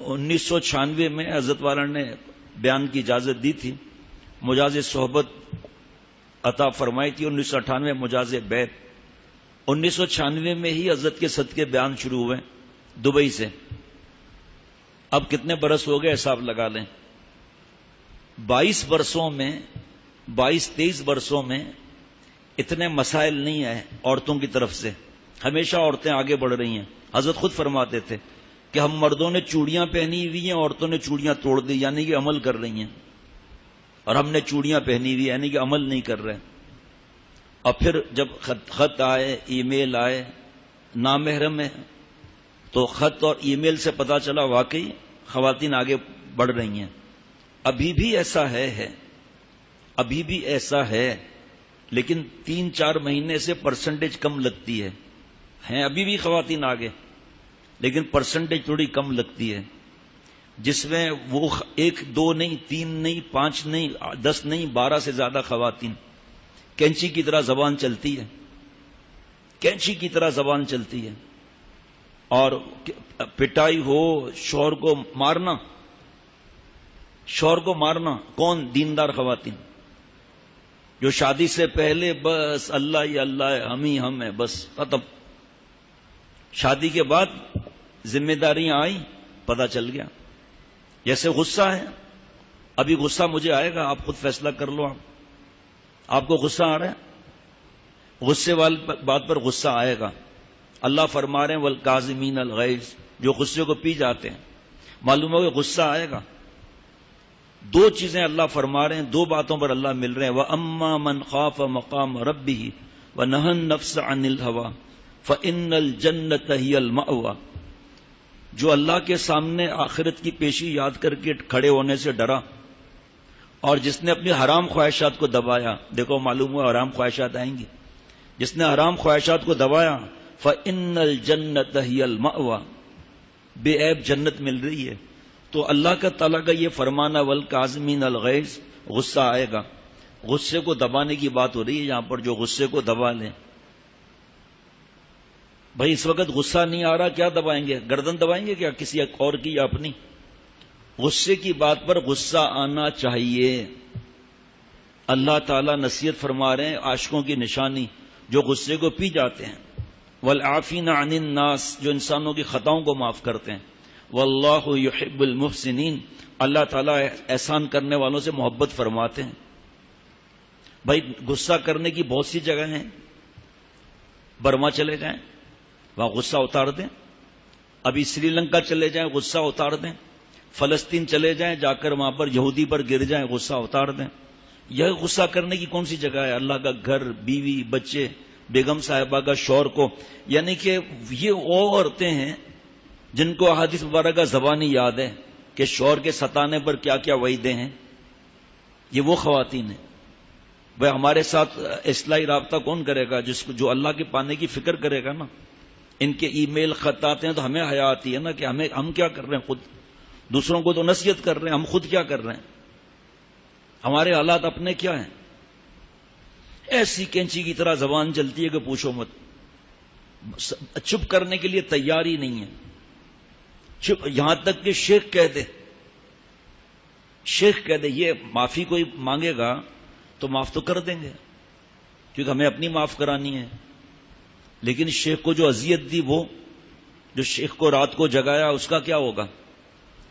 1996 میں حضرت والا نے بیان کی اجازت دی تھی، مجاز صحبت عطا فرمائی تھی 1998 مجاز بیت. 1996 میں ہی حضرت کے صدقے بیان شروع ہوئے دبئی سے. اب کتنے برس ہو گئے حساب لگا لیں. 22 برسوں میں 22-23 برسوں میں اتنے مسائل نہیں آئے عورتوں کی طرف سے. ہمیشہ عورتیں آگے بڑھ رہی ہیں. حضرت خود فرماتے تھے کہ ہم مردوں نے چوڑیاں پہنی ہوئی ہیں، عورتوں نے چوڑیاں توڑ دی، یعنی کہ عمل کر رہی ہیں، اور ہم نے چوڑیاں پہنی ہوئی یعنی کہ عمل نہیں کر رہے. اور پھر جب خط آئے، ای میل آئے، نامحرم ہے، تو خط اور ای میل سے پتا چلا واقعی خواتین آگے بڑھ رہی ہیں. ابھی بھی ایسا ہے، ابھی بھی ایسا ہے، لیکن 3-4 مہینے سے پرسنٹیج کم لگتی ہے. ہیں ابھی بھی خواتین آگے، لیکن پرسنٹیج تھوڑی کم لگتی ہے، جس میں وہ 1 2 نہیں، 3 نہیں، 5 نہیں، 10 نہیں، 12 سے زیادہ خواتین کینچی کی طرح زبان چلتی ہے، کینچی کی طرح زبان چلتی ہے. اور پٹائی ہو، شوہر کو مارنا، شوہر کو مارنا. کون؟ دیندار خواتین جو شادی سے پہلے بس اللہ ہی اللہ ہے، ہم ہی ہم ہیں، بس ختم. شادی کے بعد ذمہ داریاں آئیں، پتہ چل گیا. جیسے غصہ ہے، ابھی غصہ مجھے آئے گا، آپ خود فیصلہ کر لو. آپ کو غصہ آ رہا ہے، غصے والی بات پر غصہ آئے گا. اللہ فرما رہے ہیں والکاظمین الغیظ، جو غصے کو پی جاتے ہیں. معلوم ہو کہ غصہ آئے گا. 2 چیزیں اللہ فرما رہے ہیں، 2 باتوں پر اللہ مل رہے ہیں. وَأَمَّا مَنْ خَافَ مَقَامَ رَبِّهِ وَنَهَى النَّفْسَ عَنِ الْهَوَىٰ فَإِنَّ الْجَنَّةَ هِيَ الْمَأْوَىٰ. جو اللہ کے سامنے آخرت کی پیشی یاد کر کے کھڑے ہونے سے ڈرا، اور جس نے اپنی حرام خواہشات کو دبایا. دیکھو معلوم ہوا حرام خواہشات آئیں گی. جس نے حرام خواہشات کو دبایا، فَإِنَّ الْجَنَّةَ هِيَ الْمَأْوَىٰ، بے عیب جنت مل رہی ہے. تو اللہ کا تعالیٰ کا یہ فرمانا والکاظمین الغیظ، غصہ آئے گا. غصے کو دبانے کی بات ہو رہی ہے یہاں پر، جو غصے کو دبا لیں. بھائی اس وقت غصہ نہیں آ رہا، کیا دبائیں گے؟ گردن دبائیں گے کیا کسی اور کی یا اپنی؟ غصے کی بات پر غصہ آنا چاہیے. اللہ تعالیٰ نصیحت فرما رہے ہیں عاشقوں کی نشانی جو غصے کو پی جاتے ہیں. والعافین عن الناس، جو انسانوں کی خطاؤں کو معاف کرتے ہیں. واللہ یحب المحسنین، اللہ تعالیٰ احسان کرنے والوں سے محبت فرماتے ہیں. بھائی غصہ کرنے کی بہت سی جگہ ہیں. برما چلے جائیں، وہاں غصہ اتار دیں. ابھی سری لنکا چلے جائیں، غصہ اتار دیں. فلسطین چلے جائیں، جا کر وہاں پر یہودی پر گر جائیں، غصہ اتار دیں. یہ غصہ کرنے کی کون سی جگہ ہے؟ اللہ کا گھر، بیوی، بچے، بیگم صاحبہ کا شوہر کو. یعنی کہ یہ وہ عورتیں ہیں جن کو احادیث مبارکہ زبانی یاد ہے کہ شوہر کے ستانے پر کیا کیا وعیدیں ہیں. یہ وہ خواتین ہیں. بھائی ہمارے ساتھ اصلاحی رابطہ کون کرے گا؟ جو اللہ کے پانے کی فکر کرے گا نا. ان کے ای میل خط آتے ہیں تو ہمیں حیا آتی ہے نا کہ ہم کیا کر رہے ہیں. خود دوسروں کو تو نصیحت کر رہے ہیں، ہم خود کیا کر رہے ہیں؟ ہمارے حالات اپنے کیا ہیں؟ ایسی کینچی کی طرح زبان چلتی ہے کہ پوچھو مت. چپ کرنے کے لیے تیار ہی نہیں ہے. چپ، یہاں تک کہ شیخ کہہ دے، شیخ کہہ دے یہ معافی کوئی مانگے گا تو معاف تو کر دیں گے کیونکہ ہمیں اپنی معاف کرانی ہے. لیکن شیخ کو جو اذیت دی، وہ جو شیخ کو رات کو جگایا، اس کا کیا ہوگا؟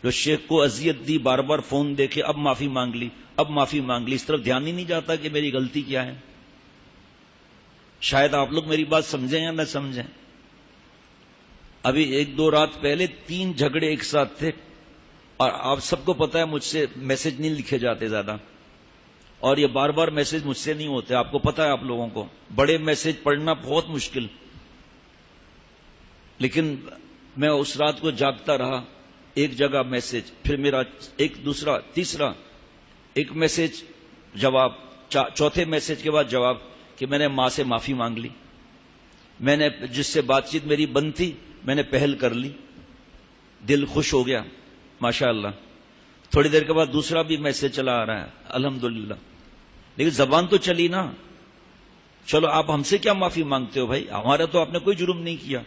جو شیخ کو اذیت دی، بار بار فون دیکھے، اب معافی مانگ لی، اب معافی مانگ لی، اس طرف دھیان ہی نہیں جاتا کہ میری غلطی کیا ہے. شاید آپ لوگ میری بات سمجھیں یا نہ سمجھیں. ابھی 1-2 رات پہلے 3 جھگڑے ایک ساتھ تھے، اور آپ سب کو پتا ہے مجھ سے میسج نہیں لکھے جاتے زیادہ، اور یہ بار بار میسج مجھ سے نہیں ہوتے. آپ کو پتا ہے، آپ لوگوں کو بڑے میسج پڑھنا بہت مشکل. لیکن میں اس رات کو جاگتا رہا، ایک جگہ میسج، پھر میرا ایک دوسرا تیسرا، ایک میسج جواب، چوتھے میسج کے بعد جواب کہ میں نے ماں سے معافی مانگ لی. میں نے جس سے بات چیت میری بند تھی میں نے پہل کر لی، دل خوش ہو گیا ماشاءاللہ. تھوڑی دیر کے بعد دوسرا بھی میسج چلا آ رہا ہے الحمدللہ. لیکن زبان تو چلی نا. چلو آپ ہم سے کیا معافی مانگتے ہو بھائی؟ ہمارا تو آپ نے کوئی جرم نہیں کیا.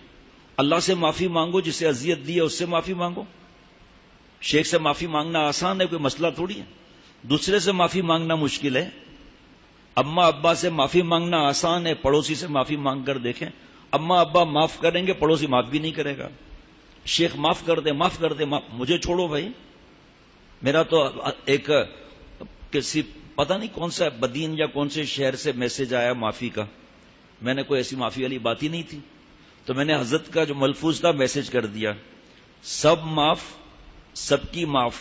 اللہ سے معافی مانگو، جسے اذیت دی ہے اس سے معافی مانگو. شیخ سے معافی مانگنا آسان ہے، کوئی مسئلہ تھوڑی ہے. دوسرے سے معافی مانگنا مشکل ہے. اماں ابا سے معافی مانگنا آسان ہے، پڑوسی سے معافی مانگ کر دیکھیں. اماں ابا معاف کریں گے، پڑوسی معاف بھی نہیں کرے گا. شیخ معاف کر دے، معاف کر دے، مجھے چھوڑو بھائی. میرا تو ایک کسی پتہ نہیں کون سا بدین یا کون سے شہر سے میسج آیا معافی کا. میں نے کوئی ایسی معافی والی بات ہی نہیں تھی، تو میں نے حضرت کا جو ملفوظ تھا میسج کر دیا، سب معاف، سب کی معاف،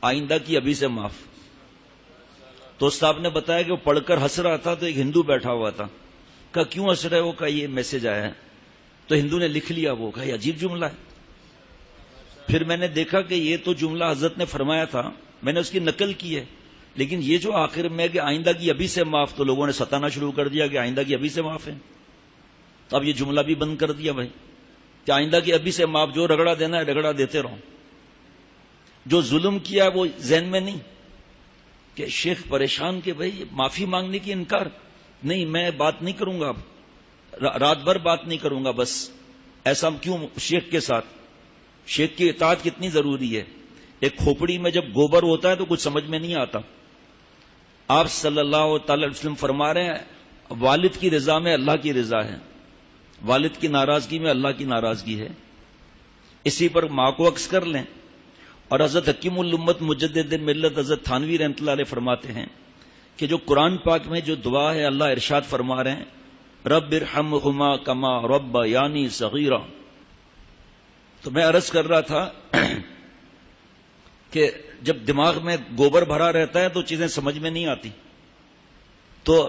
آئندہ کی ابھی سے معاف. تو صاحب نے بتایا کہ وہ پڑھ کر ہنس رہا تھا، تو ایک ہندو بیٹھا ہوا تھا. کہا کیوں ہنس رہے ہو؟ کہا یہ میسج آیا ہے. تو ہندو نے لکھ لیا. وہ کہا یہ عجیب جملہ ہے. پھر میں نے دیکھا کہ یہ تو جملہ حضرت نے فرمایا تھا، میں نے اس کی نقل کی ہے، لیکن یہ جو آخر میں کہ آئندہ کی ابھی سے معاف، تو لوگوں نے ستانا شروع کر دیا کہ آئندہ کی ابھی سے معاف ہے. تو اب یہ جملہ بھی بند کر دیا بھائی کہ آئندہ کی ابھی سے معاف، جو رگڑا دینا ہے رگڑا دیتے رہو. جو ظلم کیا ہے وہ ذہن میں نہیں کہ شیخ پریشان کہ بھائی معافی مانگنے کی انکار نہیں، میں بات نہیں کروں گا، اب رات بھر بات نہیں کروں گا. بس ایسا کیوں شیخ کے ساتھ؟ شیخ کی اطاعت کتنی ضروری ہے. ایک کھوپڑی میں جب گوبر ہوتا ہے تو کچھ سمجھ میں نہیں آتا. آپ صلی اللہ تعالی علیہ وسلم فرما رہے ہیں والد کی رضا میں اللہ کی رضا ہے، والد کی ناراضگی میں اللہ کی ناراضگی ہے. اسی پر ماں کو عکس کر لیں. اور حضرت حکیم الامت مجدد ملت حضرت تھانوی رحمۃ اللہ علیہ فرماتے ہیں کہ جو قرآن پاک میں جو دعا ہے اللہ ارشاد فرما رہے ہیں رب ارحمہما کما ربیانی صغیرا. تو میں عرض کر رہا تھا کہ جب دماغ میں گوبر بھرا رہتا ہے تو چیزیں سمجھ میں نہیں آتی. تو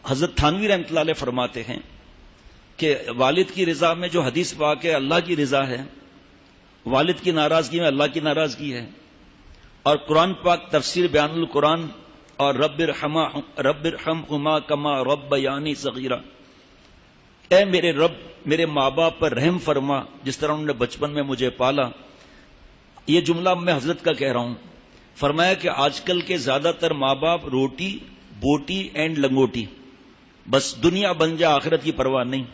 حضرت تھانوی رحمۃ اللہ علیہ فرماتے ہیں کہ والد کی رضا میں جو حدیث پاک ہے اللہ کی رضا ہے، والد کی ناراضگی میں اللہ کی ناراضگی ہے. اور قرآن پاک تفسیر بیان القرآن اور رب ارحمہما کما ربیانی صغیرا، اے میرے رب میرے ماں باپ پر رحم فرما جس طرح انہوں نے بچپن میں مجھے پالا. یہ جملہ میں حضرت کا کہہ رہا ہوں. فرمایا کہ آج کل کے زیادہ تر ماں باپ روٹی بوٹی اینڈ لنگوٹی، بس دنیا بن جا آخرت کی پرواہ نہیں.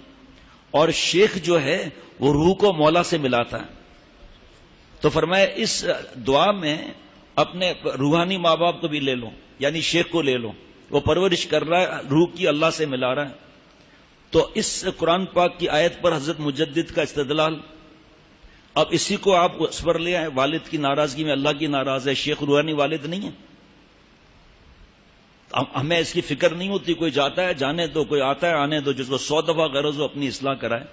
اور شیخ جو ہے وہ روح کو مولا سے ملاتا ہے. تو فرمایا اس دعا میں اپنے روحانی ماں باپ کو بھی لے لو، یعنی شیخ کو لے لو، وہ پرورش کر رہا ہے، روح کی اللہ سے ملا رہا ہے. تو اس قرآن پاک کی آیت پر حضرت مجدد کا استدلال. اب اسی کو آپ اس پر لے آئے والد کی ناراضگی میں اللہ کی ناراض ہے، شیخ روحانی والد نہیں ہے. ہمیں اس کی فکر نہیں ہوتی، کوئی جاتا ہے جانے دو، کوئی آتا ہے آنے دو، جس کو 100 دفعہ غرض ہو اپنی اصلاح کرائے.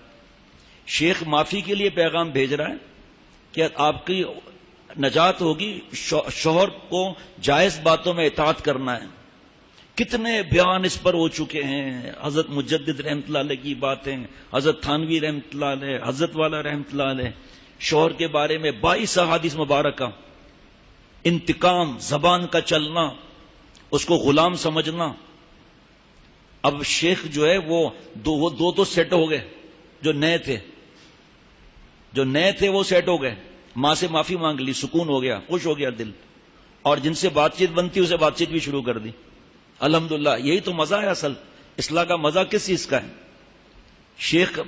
شیخ معافی کے لیے پیغام بھیج رہا ہے کہ آپ کی نجات ہوگی، شوہر کو جائز باتوں میں اطاعت کرنا ہے. کتنے بیان اس پر ہو چکے ہیں، حضرت مجدد رحمۃ اللہ علیہ کی باتیں، حضرت تھانوی رحمۃ اللہ علیہ، حضرت والا رحمۃ اللہ علیہ. شوہر کے بارے میں 22 احادیث مبارکہ. انتقام، زبان کا چلنا، اس کو غلام سمجھنا. اب شیخ جو ہے وہ دو سیٹ ہو گئے، جو نئے تھے وہ سیٹ ہو گئے. ماں سے معافی مانگ لی، سکون ہو گیا، خوش ہو گیا دل. اور جن سے بات چیت بنتی اسے بات چیت بھی شروع کر دی. الحمدللہ یہی تو مزہ ہے. اصل اصلاح کا مزہ کس چیز کا ہے؟ شیخ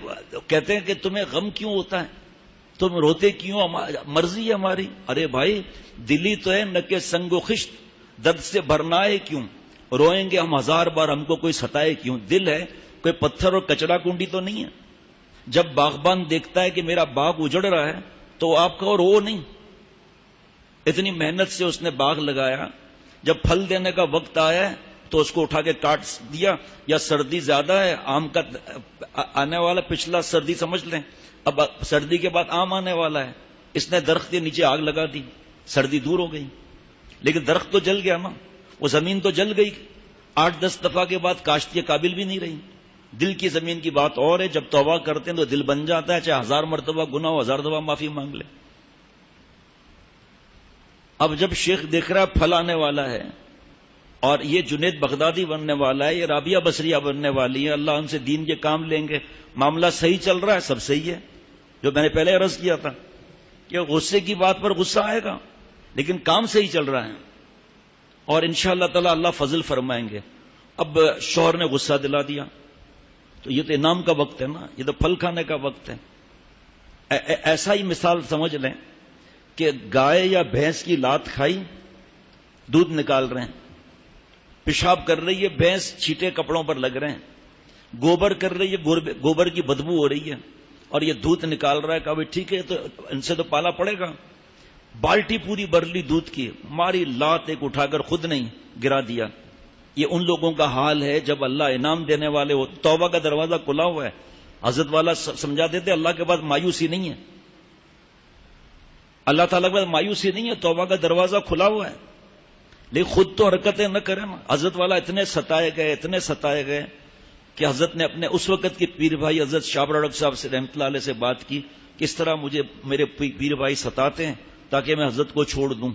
کہتے ہیں کہ تمہیں غم کیوں ہوتا ہے، تم روتے کیوں، مرضی ہے ہماری. ارے بھائی دلی تو ہے نہ کہ سنگ و خشت، درد سے بھرنا ہے کیوں، روئیں گے ہم 1000 بار، ہم کو کوئی ستائے کیوں. دل ہے، کوئی پتھر اور کچڑا کنڈی تو نہیں ہے. جب باغبان دیکھتا ہے کہ میرا باغ اجڑ رہا ہے تو آپ کا اور وہ نہیں، اتنی محنت سے اس نے باغ لگایا، جب پھل دینے کا وقت آیا تو اس کو اٹھا کے کاٹ دیا. یا سردی زیادہ ہے، آم کا آنے والا، پچھلا سردی سمجھ لیں، اب سردی کے بعد آم آنے والا ہے. اس نے درخت کے نیچے آگ لگا دی، سردی دور ہو گئی، لیکن درخت تو جل گیا نا، وہ زمین تو جل گئی. 8-10 دفعہ کے بعد کاشت کے قابل بھی نہیں رہی. دل کی زمین کی بات اور ہے، جب توبہ کرتے ہیں تو دل بن جاتا ہے، چاہے 1000 مرتبہ گناہ ہو، 1000 دفعہ معافی مانگ لے. اب جب شیخ دیکھ رہا ہے پھل آنے والا ہے، اور یہ جنید بغدادی بننے والا ہے، یہ رابعہ بصریہ بننے والی ہے، اللہ ان سے دین کے کام لیں گے، معاملہ صحیح چل رہا ہے، سب صحیح ہے. جو میں نے پہلے عرض کیا تھا کہ غصے کی بات پر غصہ آئے گا، لیکن کام صحیح چل رہا ہے، اور انشاءاللہ تعالی اللہ فضل فرمائیں گے. اب شوہر نے غصہ دلا دیا تو یہ تو انعام کا وقت ہے نا، یہ تو پھل کھانے کا وقت ہے. ایسا ہی مثال سمجھ لیں کہ گائے یا بھینس کی لات کھائی، دودھ نکال رہے ہیں، پیشاب کر رہی ہے بھینس، چھیٹے کپڑوں پر لگ رہے ہیں، گوبر کر رہی ہے، گوبر کی بدبو ہو رہی ہے، اور یہ دودھ نکال رہا ہے. کہا بھائی ٹھیک ہے، تو ان سے تو پالا پڑے گا. بالٹی پوری بھر لی دودھ کی، ماری لات ایک اٹھا کر خود نہیں گرا دیا. یہ ان لوگوں کا حال ہے جب اللہ انعام دینے والے ہو. توبہ کا دروازہ کھلا ہوا ہے. حضرت والا سمجھا دیتے اللہ کے پاس مایوسی نہیں ہے، اللہ تعالیٰ کے پاس مایوسی نہیں ہے، توبہ کا دروازہ کھلا ہوا ہے. لیکن خود تو حرکتیں نہ کریں نا. حضرت والا اتنے ستائے گئے کہ حضرت نے اپنے اس وقت کے پیر بھائی حضرت شاہ رڑک صاحب سے رحمۃ اللہ علیہ سے بات کی کہ اس طرح مجھے میرے پیر بھائی ستاتے ہیں تاکہ میں حضرت کو چھوڑ دوں.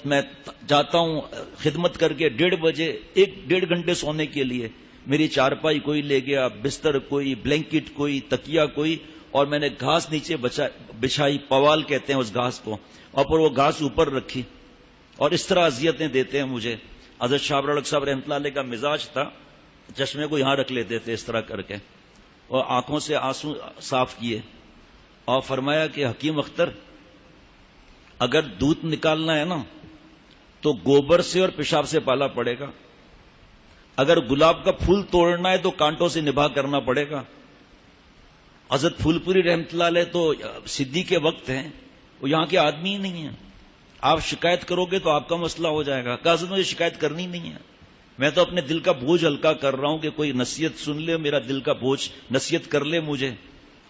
میں جاتا ہوں خدمت کر کے 1:30 بجے 1.5 گھنٹے سونے کے لیے، میری چارپائی کوئی لے گیا، بستر کوئی، بلینکٹ کوئی، تکیا کوئی، اور میں نے گھاس نیچے بچھائی، پوال کہتے ہیں اس گھاس کو، اور پھر وہ گھاس اوپر رکھی، اور اس طرح اذیتیں دیتے ہیں مجھے. حضرت شاہ رڑک صاحب رحمۃ اللہ علیہ کا مزاج تھا، چشمے کو یہاں رکھ لیتے تھے اس طرح کر کے، اور آنکھوں سے آنسو صاف کیے، اور فرمایا کہ حکیم اختر اگر دودھ نکالنا ہے نا تو گوبر سے اور پیشاب سے پالا پڑے گا، اگر گلاب کا پھول توڑنا ہے تو کانٹوں سے نبھا کرنا پڑے گا. حضرت پھول پوری رحمۃ اللہ علیہ تو صدیق کے وقت ہیں، وہ یہاں کے آدمی ہی نہیں ہیں. آپ شکایت کرو گے تو آپ کا مسئلہ ہو جائے گا. کہ حضرت مجھے شکایت کرنی نہیں ہے، میں تو اپنے دل کا بوجھ ہلکا کر رہا ہوں کہ کوئی نصیحت سن لے، میرا دل کا بوجھ نصیحت کر لے مجھے.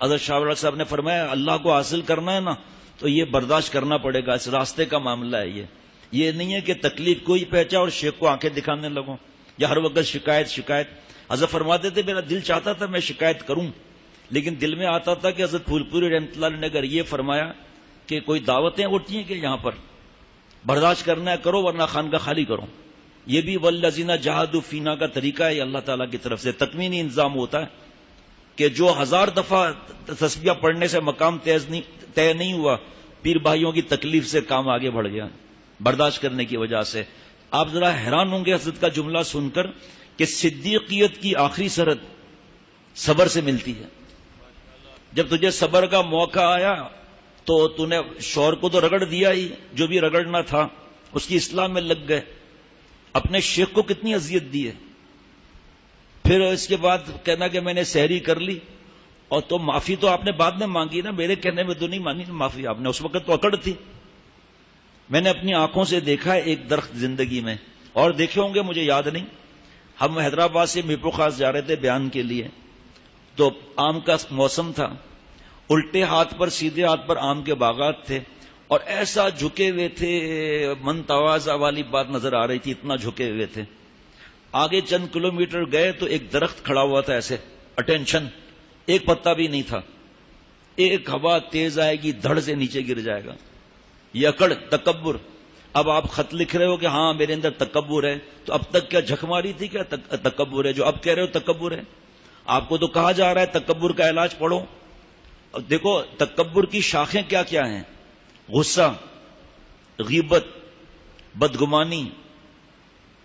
حضرت شاہ ولی صاحب نے فرمایا اللہ کو حاصل کرنا ہے نا تو یہ برداشت کرنا پڑے گا، اس راستے کا معاملہ ہے. یہ نہیں ہے کہ تکلیف کوئی پہنچا اور شیخ کو آنکھیں دکھانے لگوں یا ہر وقت شکایت. حضرت فرماتے تھے میرا دل چاہتا تھا میں شکایت کروں، لیکن دل میں آتا تھا کہ حضرت پھول پوری رحمۃ اللہ نے اگر یہ فرمایا کہ کوئی دعوتیں اٹھتی ہیں کہ یہاں پر برداشت کرنا ہے کرو ورنہ خانقاہ خالی کرو. یہ بھی والذین جاہدوا فینا کا طریقہ ہے، اللہ تعالیٰ کی طرف سے تکوینی انضام ہوتا ہے کہ جو 1000 دفعہ تسبیح پڑھنے سے مقام طے نہیں ہوا، پیر بھائیوں کی تکلیف سے کام آگے بڑھ گیا برداشت کرنے کی وجہ سے. آپ ذرا حیران ہوں گے حضرت کا جملہ سن کر کہ صدیقیت کی آخری سرحد صبر سے ملتی ہے. جب تجھے صبر کا موقع آیا تو تو نے شوہر کو تو رگڑ دیا ہی، جو بھی رگڑنا تھا اس کی اصلاح میں لگ گئے، اپنے شیخ کو کتنی اذیت دی ہے. پھر اس کے بعد کہنا کہ میں نے سحری کر لی، اور تو معافی تو آپ نے بعد میں مانگی نا، میرے کہنے میں تو نہیں مانی معافی آپ نے، اس وقت تو اکڑ تھی. میں نے اپنی آنکھوں سے دیکھا ہے ایک درخت زندگی میں، اور دیکھے ہوں گے مجھے یاد نہیں. ہم حیدرآباد سے میپو خاص جا رہے تھے بیان کے لیے، تو آم کا موسم تھا، الٹے ہاتھ پر سیدھے ہاتھ پر آم کے باغات تھے، اور ایسا جھکے ہوئے تھے، من تواضع والی بات نظر آ رہی تھی، اتنا جھکے ہوئے تھے. آگے چند کلومیٹر گئے تو ایک درخت کھڑا ہوا تھا ایسے اٹینشن، ایک پتا بھی نہیں تھا. ایک ہوا تیز آئے گی دھڑ سے نیچے گر جائے گا. یہ اکڑ، تکبر. اب آپ خط لکھ رہے ہو کہ ہاں میرے اندر تکبر ہے، تو اب تک کیا جھک ماری تھی کیا تکبر ہے جو اب کہہ رہے ہو تکبر ہے؟ آپ کو تو کہا جا رہا ہے تکبر کا علاج پڑھو. دیکھو تکبر کی شاخیں کیا کیا ہیں: غصہ، غیبت، بدگمانی،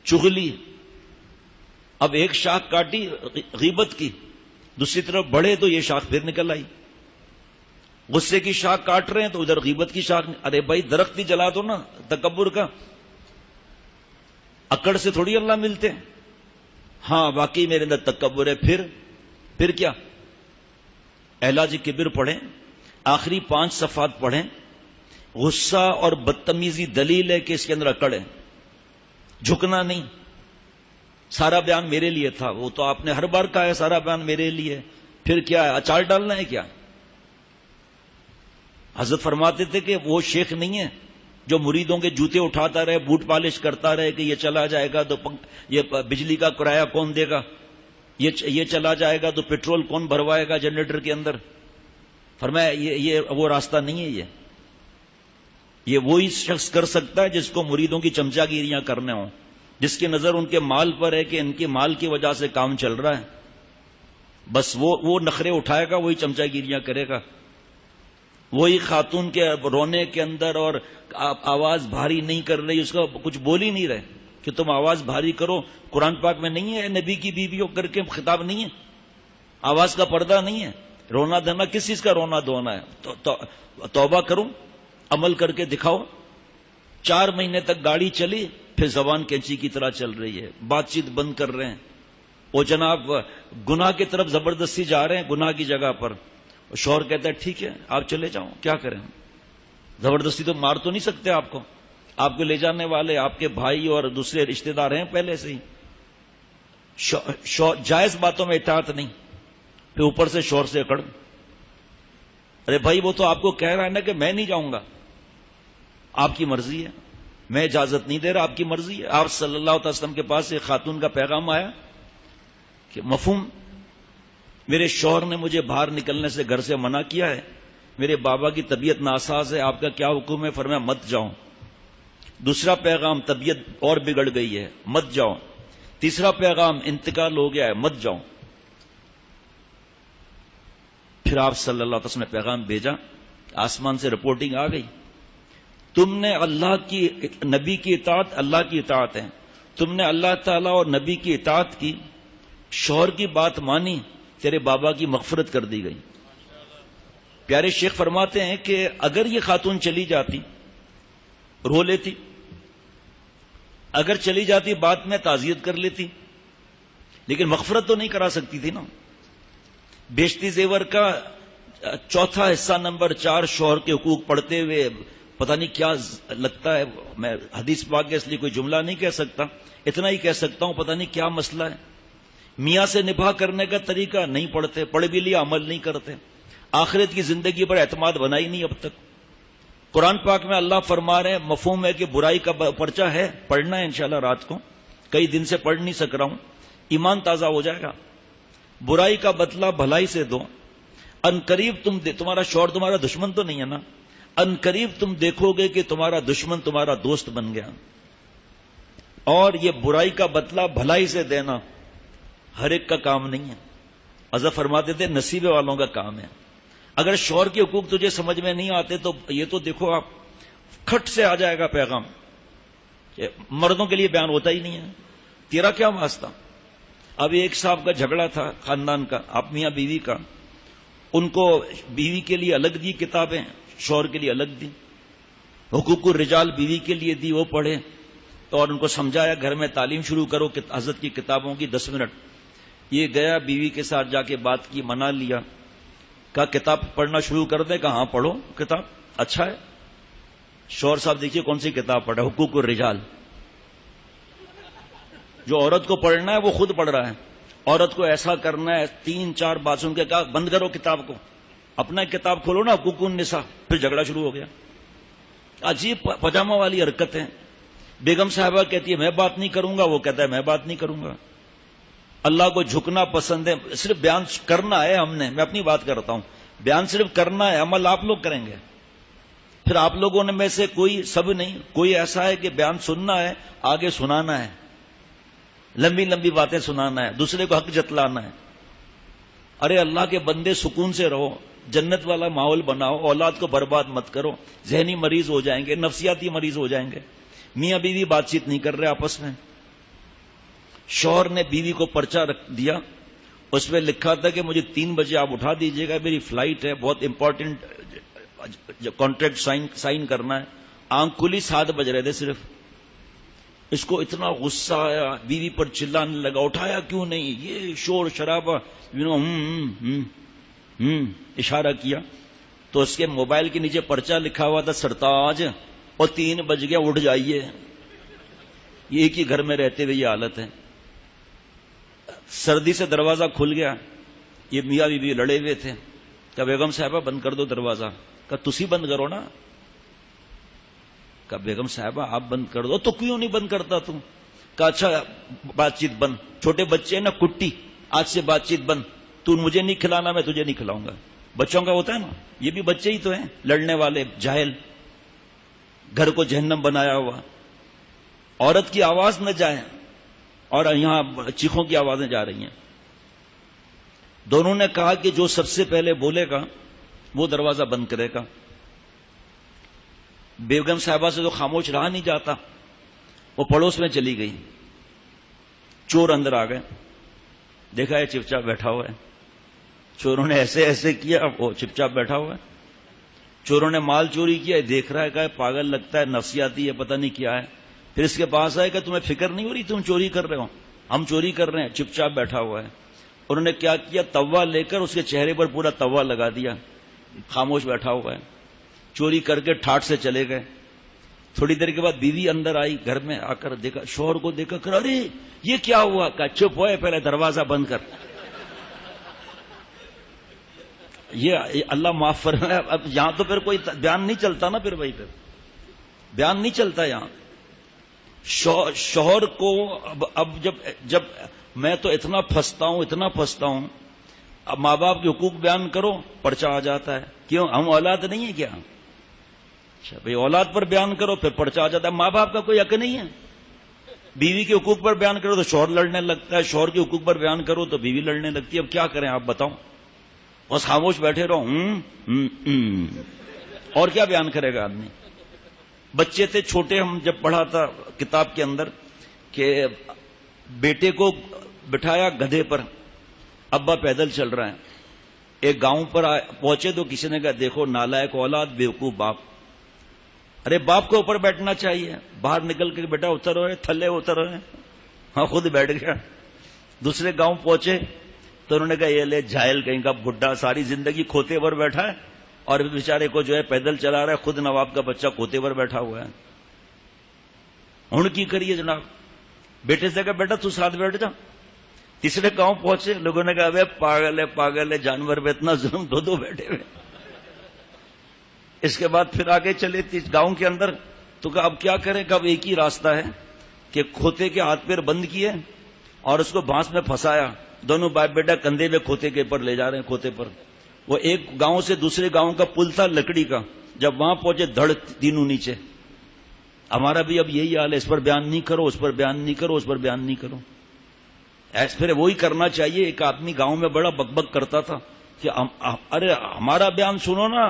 چغلی. اب ایک شاخ کاٹی غیبت کی، دوسری طرف بڑھے تو یہ شاخ پھر نکل آئی. غصے کی شاخ کاٹ رہے ہیں تو ادھر غیبت کی شاخ. ارے بھائی درخت ہی جلا دو نا تکبر کا، اکڑ سے تھوڑی اللہ ملتے ہیں. ہاں واقعی میرے اندر تکبر ہے. پھر کیا؟ علاج کبر پڑھیں، آخری 5 صفحات پڑھیں. غصہ اور بدتمیزی دلیل ہے کہ اس کے اندر اکڑ ہے، جھکنا نہیں. سارا بیان میرے لیے تھا، وہ تو آپ نے ہر بار کہا ہے سارا بیان میرے لیے. پھر کیا ہے؟ اچار ڈالنا ہے کیا؟ حضرت فرماتے تھے کہ وہ شیخ نہیں ہے جو مریدوں کے جوتے اٹھاتا رہے، بوٹ پالش کرتا رہے کہ یہ چلا جائے گا تو یہ بجلی کا کرایہ کون دے گا، یہ چلا جائے گا تو پیٹرول کون بھروائے گا جنریٹر کے اندر. فرمایا یہ وہ راستہ نہیں ہے. یہ وہی شخص کر سکتا ہے جس کو مریدوں کی چمچا گیریاں کرنے ہوں، جس کی نظر ان کے مال پر ہے کہ ان کے مال کی وجہ سے کام چل رہا ہے. بس وہ نخرے اٹھائے گا، وہی چمچا گیریاں کرے گا. وہی خاتون کے رونے کے اندر اور آواز بھاری نہیں کر رہی، اس کا کچھ بول ہی نہیں رہے کہ تم آواز بھاری کرو. قرآن پاک میں نہیں ہے نبی کی بیویوں کر کے خطاب نہیں ہے، آواز کا پردہ نہیں ہے. رونا دھونا کس چیز کا رونا دھونا ہے؟ توبہ کروں. عمل کر کے دکھاؤ. 4 مہینے تک گاڑی چلی، پھر زبان کینچی کی طرح چل رہی ہے، بات چیت بند کر رہے ہیں. وہ جناب گناہ کی طرف زبردستی جا رہے ہیں، گناہ کی جگہ پر. شوہر کہتا ہے ٹھیک ہے آپ چلے جاؤ، کیا کریں، زبردستی تو مار تو نہیں سکتے آپ کو. آپ کو لے جانے والے آپ کے بھائی اور دوسرے رشتہ دار ہیں پہلے سے ہی. جائز باتوں میں اطاعت نہیں، پھر اوپر سے شوہر سے اکڑ. ارے بھائی وہ تو آپ کو کہہ رہا ہے نا کہ میں نہیں جاؤں گا، آپ کی مرضی ہے، میں اجازت نہیں دے رہا، آپ کی مرضی ہے. آپ صلی اللہ علیہ وسلم کے پاس ایک خاتون کا پیغام آیا کہ مفہوم میرے شوہر نے مجھے باہر نکلنے سے گھر سے منع کیا ہے، میرے بابا کی طبیعت ناساز ہے، آپ کا کیا حکم ہے؟ فرمایا مت جاؤ. دوسرا پیغام طبیعت اور بگڑ گئی ہے، مت جاؤ. تیسرا پیغام انتقال ہو گیا ہے، مت جاؤ. پھر آپ صلی اللہ علیہ وسلم نے پیغام بھیجا، آسمان سے رپورٹنگ آ گئی، تم نے اللہ کی نبی کی اطاعت اللہ کی اطاعت ہے، تم نے اللہ تعالیٰ اور نبی کی اطاعت کی، شوہر کی بات مانی، تیرے بابا کی مغفرت کر دی گئی. پیارے شیخ فرماتے ہیں کہ اگر یہ خاتون چلی جاتی رو لیتی، اگر چلی جاتی بات میں تعزیت کر لیتی، لیکن مغفرت تو نہیں کرا سکتی تھی نا. بیشتی زیور کا چوتھا حصہ نمبر 4 شوہر کے حقوق پڑھتے ہوئے پتہ نہیں کیا لگتا ہے، میں حدیث پاک کے اس لیے کوئی جملہ نہیں کہہ سکتا، اتنا ہی کہہ سکتا ہوں پتہ نہیں کیا مسئلہ ہے. میاں سے نباہ کرنے کا طریقہ نہیں پڑھتے، پڑھ بھی لیا عمل نہیں کرتے، آخرت کی زندگی پر اعتماد بنا ہی نہیں اب تک. قرآن پاک میں اللہ فرما رہے ہیں، مفہوم ہے کہ برائی کا پرچہ ہے، پڑھنا ہے انشاءاللہ رات کو، کئی دن سے پڑھ نہیں سک رہا ہوں، ایمان تازہ ہو جائے گا. برائی کا بدلہ بھلائی سے دو، ان قریب تمہارا شوہر تمہارا دشمن تو نہیں ہے نا، ان قریب تم دیکھو گے کہ تمہارا دشمن تمہارا دوست بن گیا. اور یہ برائی کا بدلہ بھلائی سے دینا ہر ایک کا کام نہیں ہے. حضرت فرماتے تھے نصیبے والوں کا کام ہے. اگر شوہر کے حقوق تجھے سمجھ میں نہیں آتے تو یہ تو دیکھو آپ کھٹ سے آ جائے گا پیغام کہ مردوں کے لیے بیان ہوتا ہی نہیں ہے، تیرا کیا واسطہ. اب ایک صاحب کا جھگڑا تھا خاندان کا، آپ میاں بیوی کا، ان کو بیوی کے لیے الگ دی کتابیں، شوہر کے لیے الگ دی. حقوق الرجال بیوی کے لیے دی، وہ پڑھے تو اور ان کو سمجھایا گھر میں تعلیم شروع کرو کہ حضرت کی کتابوں کی 10 منٹ. یہ گیا بیوی کے ساتھ جا کے بات کی، منا لیا، کہا کتاب پڑھنا شروع کر دے، کہا ہاں پڑھو کتاب، اچھا ہے. شوہر صاحب دیکھیے کون سی کتاب پڑھا، حقوق الرجال. جو عورت کو پڑھنا ہے وہ خود پڑھ رہا ہے، عورت کو ایسا کرنا ہے 3-4 بات سن کے کہا بند کرو کتاب کو، اپنا کتاب کھولو نا حقوق النساء. پھر جھگڑا شروع ہو گیا. عجیب پجامہ والی حرکتیں. بیگم صاحبہ کہتی ہے میں بات نہیں کروں گا، وہ کہتا ہے میں بات نہیں کروں گا. اللہ کو جھکنا پسند ہے، صرف بیان کرنا ہے ہم نے، میں اپنی بات کرتا ہوں، بیان صرف کرنا ہے، عمل آپ لوگ کریں گے. پھر آپ لوگوں نے میں سے کوئی، سب نہیں، کوئی ایسا ہے کہ بیان سننا ہے، آگے سنانا ہے، لمبی لمبی باتیں سنانا ہے، دوسرے کو حق جتلانا ہے. ارے اللہ کے بندے سکون سے رہو، جنت والا ماحول بناؤ، اولاد کو برباد مت کرو. ذہنی مریض ہو جائیں گے، نفسیاتی مریض ہو جائیں گے. میاں بیوی بات چیت نہیں کر رہے آپس میں. شوہر نے بیوی کو پرچہ رکھ دیا، اس میں لکھا تھا کہ مجھے 3 بجے آپ اٹھا دیجیے گا، میری فلائٹ ہے، بہت امپورٹنٹ کانٹریکٹ سائن کرنا ہے. آنکھ کھلی 7 بج رہے تھے صرف. اس کو اتنا غصہ آیا، بیوی پر چلانے لگا، اٹھایا کیوں نہیں، یہ شور شرابہ، اشارہ کیا تو اس کے موبائل کے نیچے پرچہ لکھا ہوا تھا سرتاج، اور 3 بج گیا اٹھ جائیے. یہ ایک ہی گھر میں رہتے ہوئے یہ حالت ہے. سردی سے دروازہ کھل گیا، یہ میاں بیوی لڑے ہوئے تھے. کہا بیگم صاحبہ بند کر دو دروازہ. کہا تسی بند کرو نا. کہا بیگم صاحبہ آپ بند کر دو. تو کیوں نہیں بند کرتا تم؟ کہا اچھا بات چیت بند، چھوٹے بچے ہیں نا کٹی، آج سے بات چیت بند، تو مجھے نہیں کھلانا میں تجھے نہیں کھلاؤں گا. بچوں کا ہوتا ہے نا، یہ بھی بچے ہی تو ہیں، لڑنے والے جاہل، گھر کو جہنم بنایا ہوا. عورت کی آواز نہ جائے، اور یہاں چیخوں کی آوازیں جا رہی ہیں. دونوں نے کہا کہ جو سب سے پہلے بولے گا وہ دروازہ بند کرے گا. بیگم صاحبہ سے تو خاموش رہا نہیں جاتا، وہ پڑوس میں چلی گئی. چور اندر آ گئے، دیکھا ہے چپ چاپ بیٹھا ہوا ہے. چوروں نے ایسے ایسے کیا، وہ چپ چاپ بیٹھا ہوا ہے. چوروں نے مال چوری کیا، دیکھ رہا ہے کہ پاگل لگتا ہے، نفسیاتی ہے، پتہ نہیں کیا ہے. پھر اس کے پاس آئے کہ تمہیں فکر نہیں ہو رہی تم چوری کر رہے ہو؟ ہم چوری کر رہے ہیں. چپ چاپ بیٹھا ہوا ہے. انہوں نے کیا کیا، توا لے کر اس کے چہرے پر پورا توا لگا دیا. خاموش بیٹھا ہوا ہے. چوری کر کے ٹھاٹ سے چلے گئے. تھوڑی دیر کے بعد بیوی اندر آئی، گھر میں آ کر دیکھا، شوہر کو دیکھا کر ارے یہ کیا ہوا؟ کہا چپ ہوئے، پہلے دروازہ بند کر. یہ اللہ معاف فرمائے. اب یہاں تو پھر کوئی بیان نہیں چلتا نا، پھر وہی پھر بیان نہیں چلتا یہاں. شوہر کو اب جب میں تو اتنا پھنستا ہوں. اب ماں باپ کے حقوق بیان کرو، پرچہ آ جاتا ہے. کیوں؟ ہم اولاد نہیں ہے کیا؟ اچھا بھائی، اولاد پر بیان کرو پھر پرچہ آ جاتا ہے. ماں باپ کا کوئی حق نہیں ہے. بیوی کے حقوق پر بیان کرو تو شوہر لڑنے لگتا ہے، شوہر کے حقوق پر بیان کرو تو بیوی لڑنے لگتی ہے. اب کیا کریں آپ بتاؤ؟ بس خاموش بیٹھے رہو. اور کیا بیان کرے گا آدمی؟ بچے تھے چھوٹے، ہم جب پڑھا تھا کتاب کے اندر کہ بیٹے کو بٹھایا گدھے پر، ابا پیدل چل رہا ہے. ایک گاؤں پر پہنچے تو کسی نے کہا دیکھو نالائق اولاد، بیوقوف باپ. ارے باپ کو اوپر بیٹھنا چاہیے. باہر نکل کے بیٹا اتر ہوئے، تھلے اتر ہوئے. ہاں خود بیٹھ گیا. دوسرے گاؤں پہنچے تو انہوں نے کہا یہ لے جاہل کہیں کا بڈھا، ساری زندگی کھوتے پر بیٹھا ہے اور بیچارے کو جو ہے پیدل چلا رہا ہے. خود نواب کا بچہ کھوتے پر بیٹھا ہوا ہے. ہن کی کریے جناب؟ بیٹے سے کہا بیٹا تو ساتھ بیٹھ جا. تیسرے گاؤں پہنچے، لوگوں نے کہا پاگل ہے جانور پہ اتنا ظلم، دو بیٹھے ہوئے. اس کے بعد پھر آگے چلے گاؤں کے اندر تو کہا اب کیا کریں؟ کہ اب ایک ہی راستہ ہے کہ کھوتے کے ہاتھ پیر بند کیے اور اس کو بانس میں پھنسایا. دونوں باپ بیٹا کندھے میں کھوتے کے پر لے جا رہے ہیں. کھوتے پر وہ ایک گاؤں سے دوسرے گاؤں کا پل تھا لکڑی کا. جب وہاں پہنچے دھڑ تینوں نیچے. ہمارا بھی اب یہی حال ہے، اس پر بیان نہیں کرو، اس پر بیان نہیں کرو، اس پر بیان نہیں کرو. ایسے پھر وہی کرنا چاہیے. ایک آدمی گاؤں میں بڑا بک کرتا تھا کہ ارے ہمارا بیان سنو نا،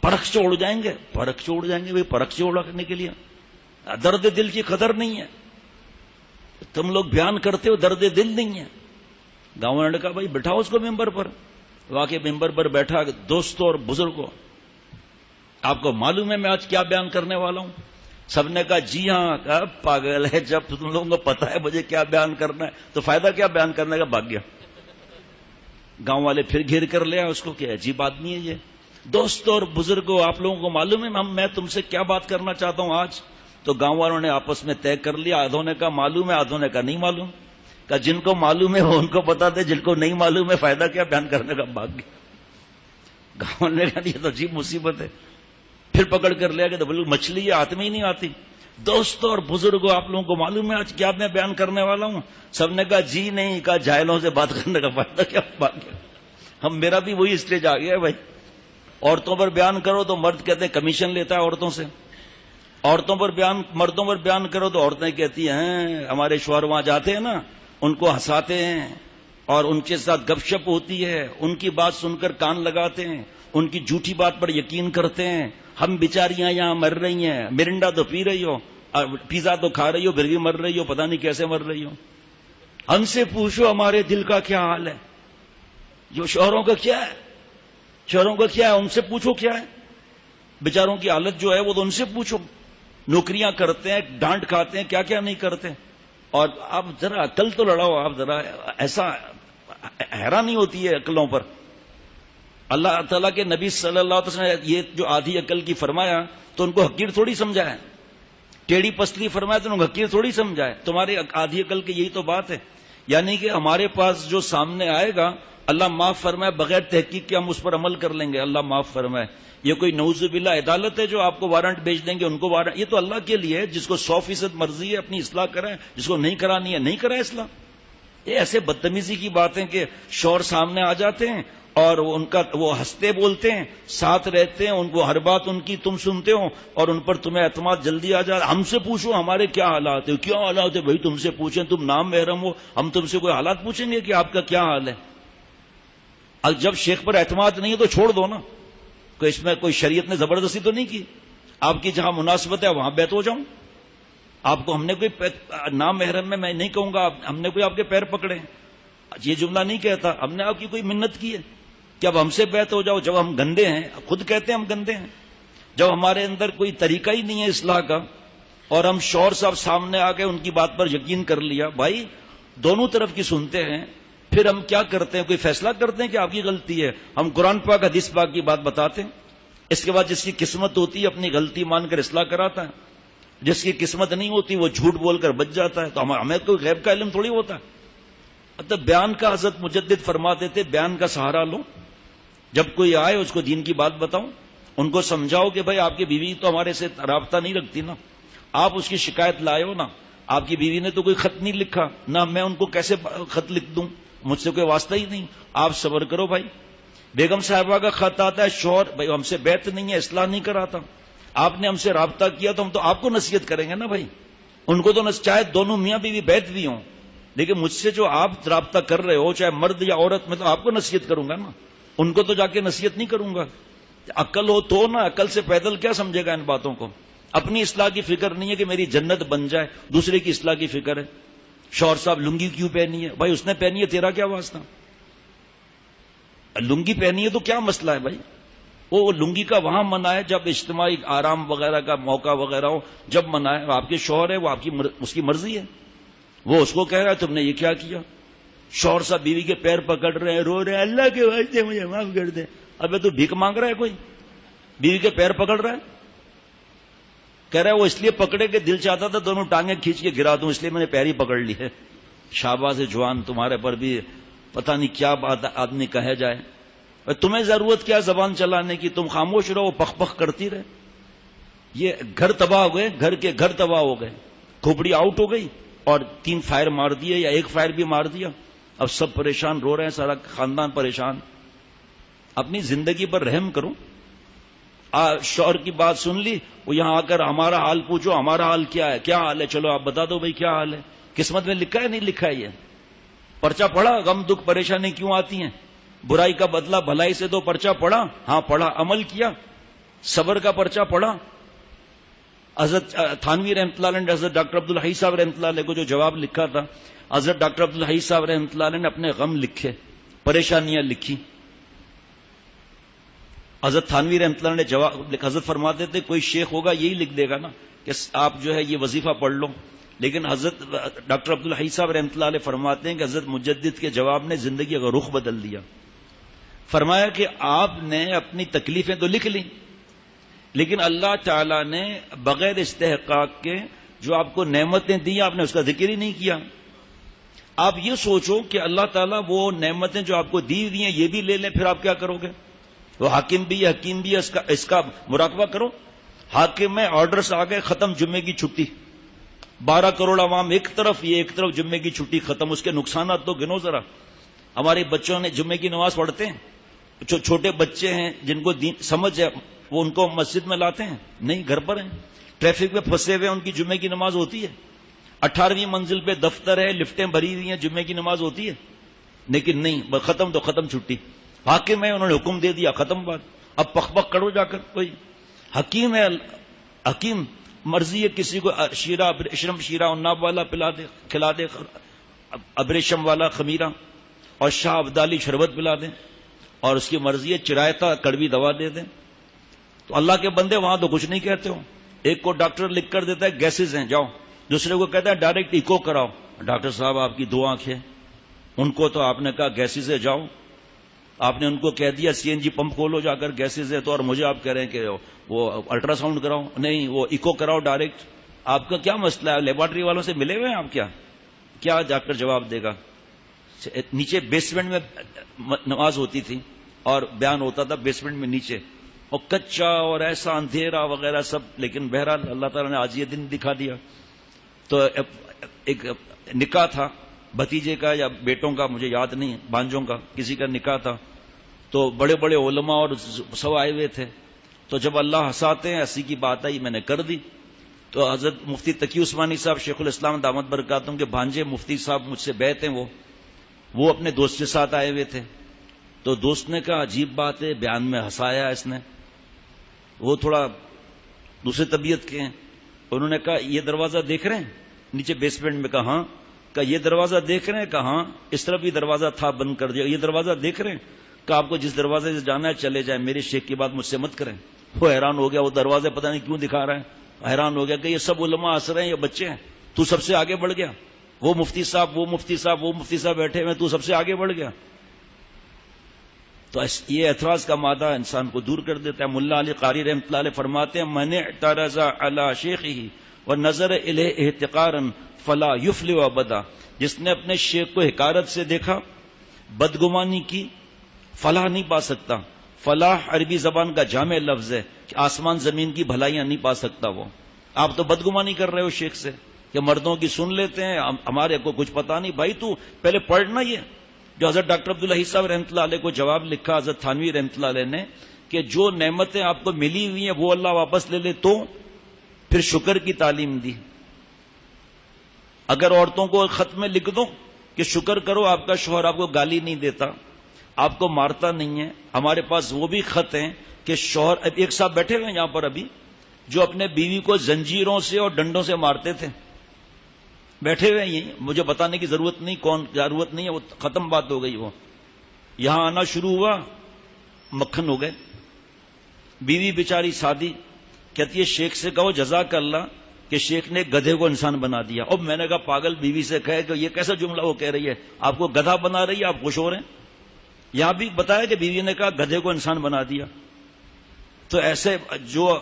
پرکھ سے اڑ جائیں گے. پرکھ سے اڑ جائیں گے بھائی، پرکھ سے اڑنے کے لیے درد دل کی قدر نہیں ہے. تم لوگ بیان کرتے ہو، درد دل نہیں ہے. گاؤں والوں نے کہا بھائی بٹھاؤ اس کو ممبر پر. واقعی ممبر پر بیٹھا. دوستوں اور بزرگوں، آپ کو معلوم ہے میں آج کیا بیان کرنے والا ہوں؟ سب نے کہا جی ہاں. کہا پاگل ہے، جب تم لوگوں کو پتا ہے مجھے کیا بیان کرنا ہے تو فائدہ کیا بیان کرنے کا؟ بھاگ گیا. گاؤں والے پھر گھیر کر لیا اس کو کہ عجیب آدمی ہے یہ. دوستوں اور بزرگوں، آپ لوگوں کو معلوم ہے میں تم سے کیا بات کرنا چاہتا ہوں آج؟ تو گاؤں والوں نے آپس میں طے کر لیا. آدھوں نے کہا معلوم ہے، آدھوں نے کہا نہیں معلوم. کہ جن کو معلوم ہے وہ ان کو بتا دے، جن کو نہیں معلوم ہے فائدہ کیا بیان کرنے کا؟ بھاگ گیا. گاؤں نے کہا یہ تو عجیب مصیبت ہے. پھر پکڑ کر لیا کہ تو بولو مچھلی یہ ہاتھ میں ہی نہیں آتی. دوستوں اور بزرگوں، آپ لوگوں کو معلوم ہے آج کیا میں بیان کرنے والا ہوں؟ سب نے کہا جی نہیں. کہا جاہلوں سے بات کرنے کا فائدہ کیا؟ بھاگ گیا. ہم میرا بھی وہی اسٹیج آ گیا ہے بھائی. عورتوں پر بیان کرو تو مرد کہتے ہیں کمیشن لیتا ہے عورتوں سے. مردوں پر بیان کرو تو عورتیں کہتی ہیں ہمارے شوہر وہاں جاتے ہیں نا، ان کو ہنساتے ہیں اور ان کے ساتھ گپ شپ ہوتی ہے، ان کی بات سن کر کان لگاتے ہیں، ان کی جھوٹی بات پر یقین کرتے ہیں. ہم بیچاریاں یہاں مر رہی ہیں، مرنڈا تو پی رہی ہو، پیزا تو کھا رہی ہو، پھر بھی مر رہی ہو، پتہ نہیں کیسے مر رہی ہو. ہم سے پوچھو ہمارے دل کا کیا حال ہے. جو شوہروں کا کیا ہے، شوہروں کا کیا ہے ان سے پوچھو کیا ہے. بیچاروں کی حالت جو ہے وہ تو ان سے پوچھو. نوکریاں کرتے ہیں، ڈانٹ کھاتے ہیں، کیا کیا نہیں کرتے. اور آپ ذرا عقل تو لڑاؤ. آپ ذرا ایسا حیران نہیں ہوتی ہے عقلوں پر. اللہ تعالیٰ کے نبی صلی اللہ علیہ وسلم نے یہ جو آدھی عقل کی فرمایا تو ان کو حقیر تھوڑی سمجھا ہے. ٹیڑھی پستری فرمایا تو ان کو حقیر تھوڑی سمجھا ہے. تمہاری آدھی عقل کی یہی تو بات ہے. یعنی کہ ہمارے پاس جو سامنے آئے گا اللہ معاف فرمائے، بغیر تحقیق کے ہم اس پر عمل کر لیں گے. اللہ معاف فرمائے. یہ کوئی نعوذ باللہ عدالت ہے جو آپ کو وارنٹ بھیج دیں گے، ان کو وارنٹ. یہ تو اللہ کے لیے ہے. جس کو 100% مرضی ہے اپنی اصلاح کریں، جس کو نہیں کرانی ہے نہیں کریں اصلاح. یہ ایسے بدتمیزی کی باتیں کہ شوہر سامنے آ جاتے ہیں اور وہ ہنستے بولتے ہیں، ساتھ رہتے ہیں، ان کو ہر بات ان کی تم سنتے ہو اور ان پر تمہیں اعتماد جلدی آ جاتا. ہم سے پوچھو ہمارے کیا حالات ہیں. کیا حالات ہے بھائی؟ تم سے پوچھیں، تم نام محرم ہو، ہم تم سے کوئی حالات پوچھیں گے کہ آپ کا کیا حال ہے؟ اب جب شیخ پر اعتماد نہیں ہے تو چھوڑ دو نا. کہ اس میں کوئی شریعت نے زبردستی تو نہیں کی. آپ کی جہاں مناسبت ہے وہاں بیعت ہو جاؤں. آپ کو ہم نے کوئی نام محرم میں نہیں کہوں گا ہم نے کوئی آپ کے پیر پکڑے، یہ جملہ نہیں کہتا. ہم نے آپ کی کوئی منت کی ہے کہ اب ہم سے بیعت ہو جاؤ جب ہم گندے ہیں. خود کہتے ہیں ہم گندے ہیں. جب ہمارے اندر کوئی طریقہ ہی نہیں ہے اصلاح کا اور ہم شوہر صاحب سامنے آ گئے ان کی بات پر یقین کر لیا. بھائی دونوں طرف کی سنتے ہیں, پھر ہم کیا کرتے ہیں؟ کوئی فیصلہ کرتے ہیں کہ آپ کی غلطی ہے؟ ہم قرآن پاک حدیث پاک کی بات بتاتے ہیں. اس کے بعد جس کی قسمت ہوتی ہے اپنی غلطی مان کر اصلاح کراتا ہے, جس کی قسمت نہیں ہوتی وہ جھوٹ بول کر بچ جاتا ہے. تو ہمیں کوئی غیب کا علم تھوڑی ہوتا ہے. تو بیان کا حضرت مجدد فرماتے تھے بیان کا سہارا لو. جب کوئی آئے اس کو دین کی بات بتاؤ, ان کو سمجھاؤ کہ بھائی آپ کی بیوی تو ہمارے سے رابطہ نہیں رکھتی نا, آپ اس کی شکایت لائے ہو نا, آپ کی بیوی نے تو کوئی خط نہیں لکھا نہ, میں ان کو کیسے خط لکھ دوں, مجھ سے کوئی واسطہ ہی نہیں. آپ صبر کرو بھائی. بیگم صاحبہ کا خط آتا ہے, شوہر بھائی ہم سے بیعت نہیں ہے, اصلاح نہیں کراتا, آپ نے ہم سے رابطہ کیا تو ہم تو آپ کو نصیحت کریں گے نا بھائی. ان کو تو چاہے دونوں میاں بیوی بیعت بھی ہوں, لیکن مجھ سے جو آپ رابطہ کر رہے ہو چاہے مرد یا عورت, میں تو آپ کو نصیحت کروں گا نا, ان کو تو جا کے نصیحت نہیں کروں گا. عقل ہو تو نا, عقل سے پیدل کیا سمجھے گا ان باتوں کو. اپنی اصلاح کی فکر نہیں ہے کہ میری جنت بن جائے, دوسرے کی اصلاح کی فکر ہے. شوہر صاحب لنگی کیوں پہنی ہے؟ بھائی اس نے پہنی ہے, تیرا کیا واسطہ؟ لنگی پہنی ہے تو کیا مسئلہ ہے بھائی؟ وہ لنگی کا وہاں منع ہے جب اجتماعی آرام وغیرہ کا موقع وغیرہ ہو, جب منع ہے. آپ کے شوہر ہے, وہ آپ کی اس کی مرضی ہے, وہ اس کو کہہ رہا ہے تم نے یہ کیا کیا. شوہر صاحب بیوی کے پیر پکڑ رہے ہیں, رو رہے ہیں, اللہ کے واسطے مجھے معاف کر دے. ابے تو بھیک مانگ رہا ہے, کوئی بیوی کے پیر پکڑ رہا ہے, کہہ رہا ہے وہ اس لیے پکڑے کہ دل چاہتا تھا دونوں ٹانگیں کھینچ کے گرا دوں, اس لیے میں نے پیر ہی پکڑ لی ہے. شاباش جوان, تمہارے پر بھی پتہ نہیں کیا بات آدمی کہے جائے. تمہیں ضرورت کیا زبان چلانے کی؟ تم خاموش رہو, پخ پخ کرتی رہے. یہ گھر تباہ ہو گئے, گھر کے گھر تباہ ہو گئے. کھوپڑی آؤٹ ہو گئی اور 3 فائر مار دیے یا 1 فائر بھی مار دیا. اب سب پریشان, رو رہے ہیں, سارا خاندان پریشان. اپنی زندگی پر رحم کرو. شوہر کی بات سن لی, وہ یہاں آ کر ہمارا حال پوچھو, ہمارا حال کیا ہے, کیا حال ہے, چلو آپ بتا دو بھائی کیا حال ہے. قسمت میں لکھا ہے نہیں لکھا ہے؟ یہ پرچہ پڑھا, غم دکھ پریشانی کیوں آتی ہیں؟ برائی کا بدلہ بھلائی سے دو, پرچہ پڑھا؟ ہاں پڑھا. عمل کیا؟ صبر کا پرچہ پڑھا؟ حضرت تھانوی رحمۃ اللہ علیہ نے حضرت ڈاکٹر عبدالحی صاحب رحمۃ اللہ علیہ کو جو جواب لکھا تھا, حضرت ڈاکٹر عبدالحی صاحب رحمۃ اللہ علیہ نے اپنے غم لکھے, پریشانیاں لکھی. حضرت تھانوی رحمۃ اللہ نے جواب, حضرت فرماتے تھے کوئی شیخ ہوگا یہی لکھ دے گا نا کہ آپ جو ہے یہ وظیفہ پڑھ لو, لیکن حضرت ڈاکٹر عبدالحی صاحب رحمۃ اللہ علیہ فرماتے ہیں کہ حضرت مجدد کے جواب نے زندگی کا رخ بدل دیا. فرمایا کہ آپ نے اپنی تکلیفیں تو لکھ لیں, لیکن اللہ تعالیٰ نے بغیر استحقاق کے جو آپ کو نعمتیں دی آپ نے اس کا ذکر ہی نہیں کیا. آپ یہ سوچو کہ اللہ تعالیٰ وہ نعمتیں جو آپ کو دی ہوئی ہیں یہ بھی لے لیں, پھر آپ کیا کرو گے؟ وہ حاکم بھی ہے, حکیم بھی ہے, اس کا مراقبہ کرو. حاکم میں آرڈرز آ گئے, ختم جمعے کی چھٹی. 12 کروڑ عوام ایک طرف, یہ ایک طرف, جمعے کی چھٹی ختم. اس کے نقصانات تو گنو ذرا. ہمارے بچوں نے جمعے کی نماز پڑھتے ہیں, جو چھوٹے بچے ہیں جن کو دین سمجھ ہے وہ ان کو مسجد میں لاتے ہیں؟ نہیں, گھر پر ہیں, ٹریفک میں پھنسے ہوئے, ان کی جمعے کی نماز ہوتی ہے. 18ویں منزل پہ دفتر ہے, لفٹیں بھری ہوئی ہیں, جمعے کی نماز ہوتی ہے؟ لیکن نہیں, ختم تو ختم چھٹی. حاکم ہے, انہوں نے حکم دے دیا, ختم بات. اب پخ پخ کرو جا کر. کوئی حکیم ہے, حکیم مرضی ہے کسی کو شیرہ ابریشم شیرہ عناب والا پلا دے, کھلا دے, ابریشم والا خمیرہ اور شاہ ابدالی شربت پلا دیں, اور اس کی مرضی ہے چرایتا کڑوی دوا دے دیں. تو اللہ کے بندے وہاں تو کچھ نہیں کہتے ہو. ایک کو ڈاکٹر لکھ کر دیتا ہے گیسز ہیں جاؤ, دوسرے کو کہتا ہے ڈائریکٹ ایکو کراؤ. ڈاکٹر صاحب آپ کی 2 آنکھیں, ان کو تو آپ نے کہا گیسز ہے جاؤ, آپ نے ان کو کہہ دیا سی این جی پمپ کھولو جا کر گیسز ہے تو, اور مجھے آپ کہہ رہے ہیں کہ وہ الٹرا ساؤنڈ کراؤ, نہیں وہ ایکو کراؤ ڈائریکٹ. آپ کا کیا مسئلہ ہے؟ لیبارٹری والوں سے ملے ہوئے ہیں آپ؟ کیا جا کر جواب دے گا؟ نیچے بیسمنٹ میں نماز ہوتی تھی اور بیان ہوتا تھا بیسمنٹ میں نیچے, اور کچا اور ایسا اندھیرا وغیرہ سب, لیکن بہرحال اللہ تعالیٰ نے آج یہ دن دکھا دیا. تو ایک نکاح تھا بھتیجے کا یا بیٹوں کا, مجھے یاد نہیں, بانجوں کا کسی کا نکاح تھا. تو بڑے بڑے علماء اور سب آئے ہوئے تھے. تو جب اللہ ہنساتے ہیں, ہنسی کی بات آئی, میں نے کر دی. تو حضرت مفتی تقی عثمانی صاحب شیخ الاسلام دامت برکاتہم کے بھانجے مفتی صاحب مجھ سے بیعت ہیں, وہ اپنے دوست کے ساتھ آئے ہوئے تھے. تو دوست نے کہا عجیب بات ہے, بیان میں ہنسایا اس نے, وہ تھوڑا دوسرے طبیعت کے ہیں. انہوں نے کہا یہ دروازہ دیکھ رہے ہیں نیچے بیسمنٹ میں؟ کہا ہاں. کہا یہ دروازہ دیکھ رہے ہیں؟ کہا ہاں. اس طرف بھی دروازہ تھا, بند کر دیا. یہ دروازہ دیکھ رہے ہیں؟ کہ آپ کو جس دروازے سے جانا ہے چلے جائیں، میرے شیخ کی بات مجھ سے مت کریں۔ وہ حیران ہو گیا، وہ دروازے پتہ نہیں کیوں دکھا رہا ہے، حیران ہو گیا کہ یہ سب علماء ہنس رہے ہیں، یہ بچے ہیں، تو سب سے آگے بڑھ گیا، وہ مفتی صاحب وہ مفتی صاحب وہ مفتی صاحب بیٹھے ہوئے، تو سب سے آگے بڑھ گیا۔ تو یہ اعتراض کا مادہ انسان کو دور کر دیتا ہے۔ ملا علی قاری رحمۃ اللہ علیہ فرماتے ہیں من اعترض علی شیخہ ونظر الیہ احتقارا فلا یفلح ابدا، جس نے اپنے شیخ کو حقارت سے دیکھا، بدگمانی کی، فلاح نہیں پا سکتا۔ فلاح عربی زبان کا جامع لفظ ہے کہ آسمان زمین کی بھلائیاں نہیں پا سکتا وہ۔ آپ تو بدگمانی کر رہے ہو شیخ سے کہ مردوں کی سن لیتے ہیں، ہمارے کو کچھ پتا نہیں۔ بھائی تو پہلے پڑھنا، یہ جو حضرت ڈاکٹر عبداللہ صاحب رحمۃ اللہ علیہ کو جواب لکھا حضرت تھانوی رحمۃ اللہ علیہ نے کہ جو نعمتیں آپ کو ملی ہوئی ہیں وہ اللہ واپس لے لے، تو پھر شکر کی تعلیم دی۔ اگر عورتوں کو خط میں لکھ دو کہ شکر کرو، آپ کا شوہر آپ کو گالی نہیں دیتا، آپ کو مارتا نہیں ہے۔ ہمارے پاس وہ بھی خط ہیں کہ شوہر، ایک صاحب بیٹھے ہوئے ہیں یہاں پر ابھی، جو اپنے بیوی کو زنجیروں سے اور ڈنڈوں سے مارتے تھے، بیٹھے ہوئے ہیں، مجھے بتانے کی ضرورت نہیں کون، ضرورت نہیں ہے، وہ ختم بات ہو گئی۔ وہ یہاں آنا شروع ہوا، مکھن ہو گئے۔ بیوی بیچاری سادی کہتی ہے شیخ سے کہو جزاک اللہ کہ شیخ نے گدھے کو انسان بنا دیا۔ اب میں نے کہا پاگل بیوی سے کہے کہ یہ کیسا جملہ وہ کہہ رہی ہے، آپ کو گدھا بنا رہی ہے، آپ خوش ہو رہے ہیں؟ یہاں بھی بتایا کہ بیوی نے کہا گدھے کو انسان بنا دیا۔ تو ایسے جو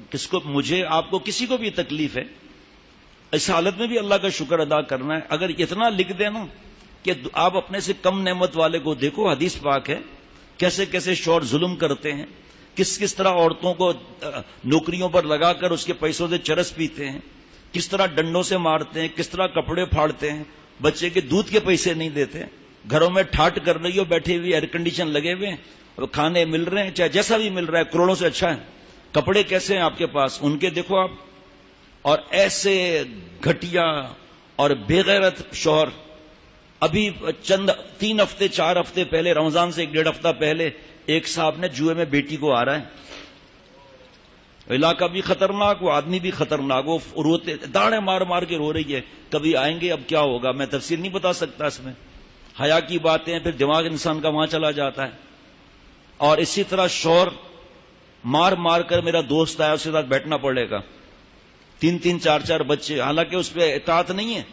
کس کو، مجھے آپ کو کسی کو بھی تکلیف ہے، اس حالت میں بھی اللہ کا شکر ادا کرنا ہے۔ اگر اتنا لکھ دیں نا کہ آپ اپنے سے کم نعمت والے کو دیکھو، حدیث پاک ہے کیسے کیسے شوہر ظلم کرتے ہیں، کس طرح عورتوں کو نوکریوں پر لگا کر اس کے پیسوں سے چرس پیتے ہیں، کس طرح ڈنڈوں سے مارتے ہیں، کس طرح کپڑے پھاڑتے ہیں، بچے کے دودھ کے پیسے نہیں دیتے، گھروں میں ٹھاٹ کر رہی ہو بیٹھے ہوئی، ایئر کنڈیشن لگے ہوئے ہیں، کھانے مل رہے ہیں، چاہے جیسا بھی مل رہا ہے، کروڑوں سے اچھا ہے، کپڑے کیسے ہیں آپ کے پاس، ان کے دیکھو آپ۔ اور ایسے گھٹیا اور بے غیرت شوہر، ابھی چند 3 ہفتے 4 ہفتے پہلے، رمضان سے 1.5 ہفتہ پہلے، ایک صاحب نے جوئے میں بیٹی کو آ رہا ہے، علاقہ بھی خطرناک، وہ آدمی بھی خطرناک، وہ روتے داڑے مار مار کے رو رہی ہے، کبھی آئیں گے، اب کیا ہوگا، میں تفصیل نہیں بتا سکتا اس میں، حیا کی باتیں، پھر دماغ انسان کا وہاں چلا جاتا ہے۔ اور اسی طرح شوہر مار مار کر، میرا دوست آیا، اس کے ساتھ بیٹھنا پڑے گا، 3 4 بچے، حالانکہ اس پہ اطاعت نہیں ہے،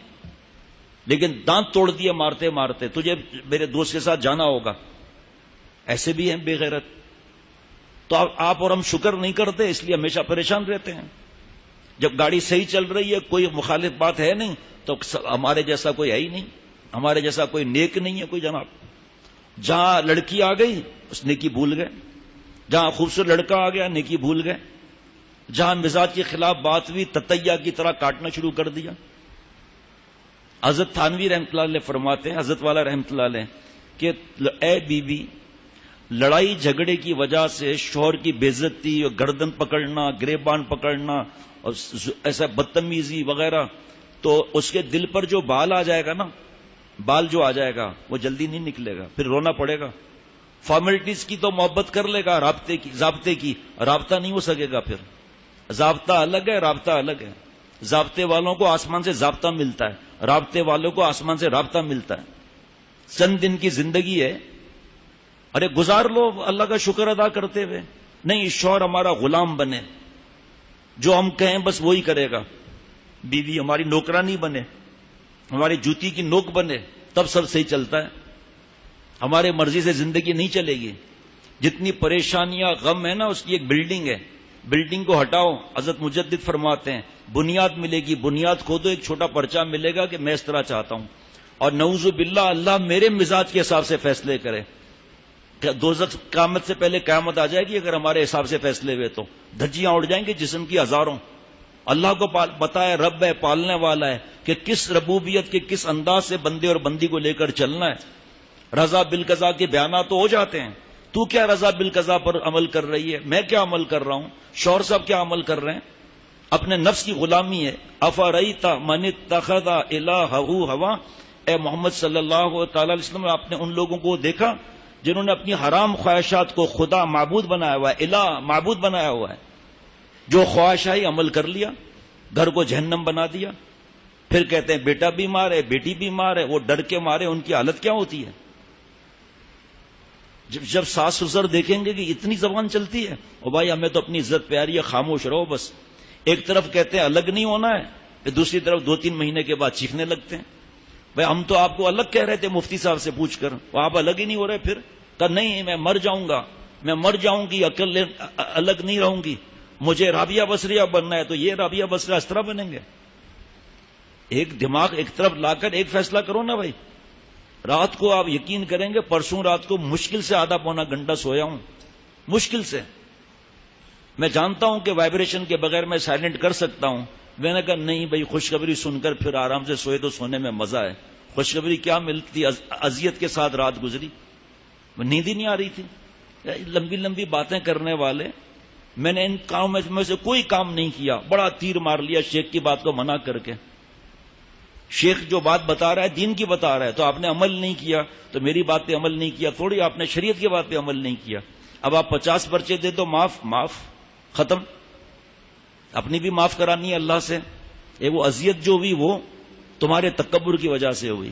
لیکن دانت توڑ دیے مارتے مارتے، تجھے میرے دوست کے ساتھ جانا ہوگا۔ ایسے بھی ہیں بے غیرت۔ تو آپ اور ہم شکر نہیں کرتے، اس لیے ہمیشہ پریشان رہتے ہیں۔ جب گاڑی صحیح چل رہی ہے، کوئی مخالف بات ہے نہیں، تو ہمارے جیسا کوئی ہے ہی نہیں، ہمارے جیسا کوئی نیک نہیں ہے کوئی جناب۔ جہاں لڑکی آ گئی اس نیکی بھول گئے، جہاں خوبصورت لڑکا آ گیا نیکی بھول گئے، جہاں مزاج کے خلاف بات ہوئی تتیا کی طرح کاٹنا شروع کر دیا۔ حضرت تھانوی رحمۃ اللہ علیہ فرماتے ہیں، حضرت والا رحمۃ اللہ علیہ، کہ اے بی بی، لڑائی جھگڑے کی وجہ سے شوہر کی بے عزتی اور گردن پکڑنا، گریبان پکڑنا اور ایسا بدتمیزی وغیرہ، تو اس کے دل پر جو بال آ جائے گا نا، بال جو آ جائے گا وہ جلدی نہیں نکلے گا، پھر رونا پڑے گا۔ فارمیلٹیز کی تو محبت کر لے گا، ضابطے کی رابطہ نہیں ہو سکے گا، پھر ضابطہ الگ ہے، رابطہ الگ ہے۔ ضابطے والوں کو آسمان سے ضابطہ ملتا ہے، رابطے والوں کو آسمان سے رابطہ ملتا ہے۔ چند دن کی زندگی ہے، ارے گزار لو اللہ کا شکر ادا کرتے ہوئے۔ نہیں، شوہر ہمارا غلام بنے، جو ہم کہیں بس وہی کرے گا، بیوی ہماری نوکرانی بنے، ہماری جوتی کی نوک بنے، تب سب صحیح چلتا ہے۔ ہمارے مرضی سے زندگی نہیں چلے گی۔ جتنی پریشانیاں غم ہے نا، اس کی ایک بلڈنگ ہے، بلڈنگ کو ہٹاؤ، حضرت مجدد فرماتے ہیں بنیاد ملے گی، بنیاد کھودو، ایک چھوٹا پرچہ ملے گا کہ میں اس طرح چاہتا ہوں، اور نعوذ باللہ اللہ میرے مزاج کے حساب سے فیصلے کرے۔ دوزخ قیامت سے پہلے قیامت آ جائے گی اگر ہمارے حساب سے فیصلے ہوئے، تو دھجیاں اڑ جائیں گی جسم کی ہزاروں۔ اللہ کو پتا ہے، رب ہے، پالنے والا ہے، کہ کس ربوبیت کے کس انداز سے بندے اور بندی کو لے کر چلنا ہے۔ رضا بالقضا کے بیانات تو ہو جاتے ہیں، تو کیا رضا بالقضا پر عمل کر رہی ہے، میں کیا عمل کر رہا ہوں، شوہر صاحب کیا عمل کر رہے ہیں، اپنے نفس کی غلامی ہے۔ افرأیت من اتخذ الہہ ہوا، اے محمد صلی اللہ تعالی علیہ وسلم، آپ نے ان لوگوں کو دیکھا جنہوں نے اپنی حرام خواہشات کو خدا معبود بنایا ہوا ہے، الہ معبود بنایا ہوا ہے، جو خواہشائی عمل کر لیا، گھر کو جہنم بنا دیا۔ پھر کہتے ہیں بیٹا بیمار ہے، بیٹی بیمار ہے، وہ ڈر کے مارے ان کی حالت کیا ہوتی ہے۔ جب ساس سسر دیکھیں گے کہ اتنی زبان چلتی ہے، اور بھائی ہمیں تو اپنی عزت پیاری ہے، خاموش رہو بس. ایک طرف کہتے ہیں الگ نہیں ہونا ہے، پھر دوسری طرف 2-3 مہینے کے بعد چیخنے لگتے ہیں. بھائی ہم تو آپ کو الگ کہہ رہے تھے مفتی صاحب سے پوچھ کر، آپ الگ ہی نہیں ہو رہے. پھر کہ نہیں میں مر جاؤں گا، میں مر جاؤں گی، الگ نہیں رہوں گی، مجھے رابعہ بصریہ بننا ہے. تو یہ رابعہ بصریہ اس طرح بنیں گے؟ ایک دماغ ایک طرف لا کر ایک فیصلہ کرو نا بھائی. رات کو آپ یقین کریں گے پرسوں رات کو مشکل سے آدھا پونا گھنٹہ سویا ہوں، مشکل سے. میں جانتا ہوں کہ وائبریشن کے بغیر میں سائلنٹ کر سکتا ہوں. میں نے کہا نہیں بھائی خوشخبری سن کر پھر آرام سے سوئے تو سونے میں مزہ ہے. خوشخبری کیا ملتی، اذیت کے ساتھ رات گزری، نیند ہی نہیں آ رہی تھی. لمبی لمبی باتیں کرنے والے. میں نے ان کاموں میں سے کوئی کام نہیں کیا، بڑا تیر مار لیا شیخ کی بات کو منع کر کے. شیخ جو بات بتا رہا ہے دین کی بتا رہا ہے، تو آپ نے عمل نہیں کیا، تو میری بات پہ عمل نہیں کیا تھوڑی، آپ نے شریعت کی بات پہ عمل نہیں کیا. اب آپ 50 پرچے دے دو، معاف ختم. اپنی بھی معاف کرانی ہے اللہ سے. وہ اذیت جو ہوئی وہ تمہارے تکبر کی وجہ سے ہوئی.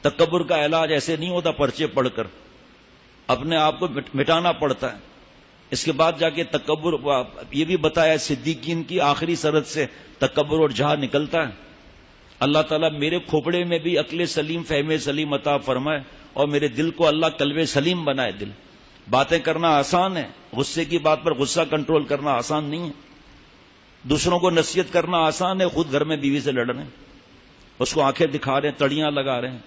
تکبر کا علاج ایسے نہیں ہوتا پرچے پڑھ کر، اپنے آپ کو مٹانا پڑتا ہے. اس کے بعد جا کے تکبر، یہ بھی بتایا صدیقین کی آخری سرحد سے تکبر اور جہاد نکلتا ہے. اللہ تعالیٰ میرے کھوپڑے میں بھی عقل سلیم، فہم سلیم عطا فرمائے، اور میرے دل کو اللہ قلب سلیم بنائے. دل باتیں کرنا آسان ہے، غصے کی بات پر غصہ کنٹرول کرنا آسان نہیں ہے. دوسروں کو نصیحت کرنا آسان ہے، خود گھر میں بیوی سے لڑ رہے ہیں، اس کو آنکھیں دکھا رہے ہیں، تڑیاں لگا رہے ہیں.